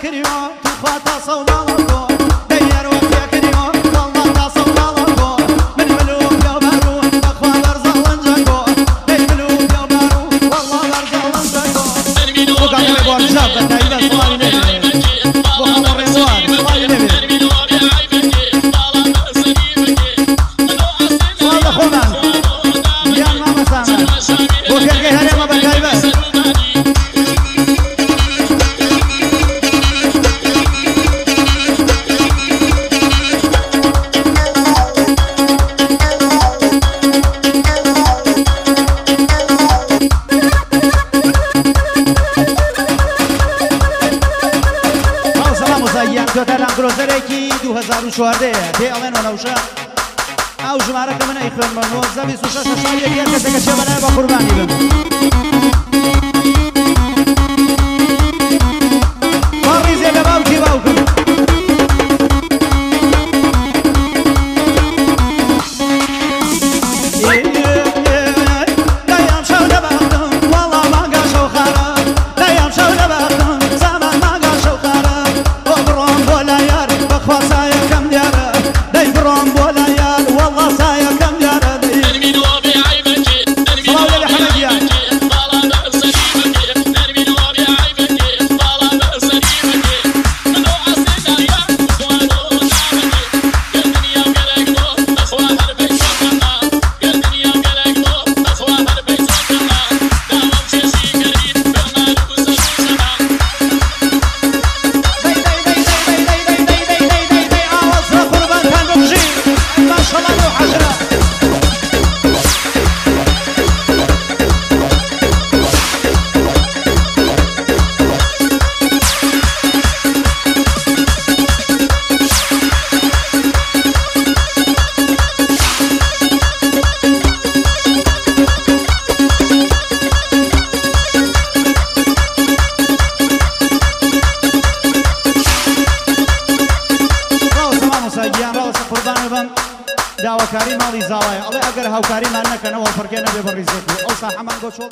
كريو تخاطا صومالكو دير وفيا كريو والله تا صومالكو من ملوك يا بارو اخوة برزا لنجاكو دي ملوك يا بارو والله برزا لنجاكو وقال لي بوار جاب تايبه صوالي نبي وخمر رموان صوالي نبي صوال خومان يان ماما سامر وكرقي هريما بتايبه جوتران گروزرێکی 2014 پێ ئەڵێن وەنەوشە ئەو ژمارەکە من ئەیخوێنمە 1926 کەسێکە چێ بەلای بە قوربانی بم ڕیزێ لە باوکی باوکم دەیام شەو لەبەختم وەڵا ماگە شەو خارە دەیام شەو لەبەختم زامان ماگە شەو خارە سايا كم ديارة داي برام بولا يال والله سايا كم ديارة نرمي نوابي عيبك نرمي نوابي عيبك طالع بأسريبك نرمي نوابي عيبك طالع بأسريبك منو عصينا يا اخوانو نعمك يا دنيا وقلق نو اخوة هربك سوكنا يا دنيا وقلق نو اخوة هربك سوكنا داوم شيشي قريب بغنى لكوسا داواکاری ماڵی زاڵایە ئەڵێ ئەگەر هاوکاریمان نەکەنەوە فەرقێ نەبێ بە ڕیزێکی ئەوسا هەمان بۆ چۆڵ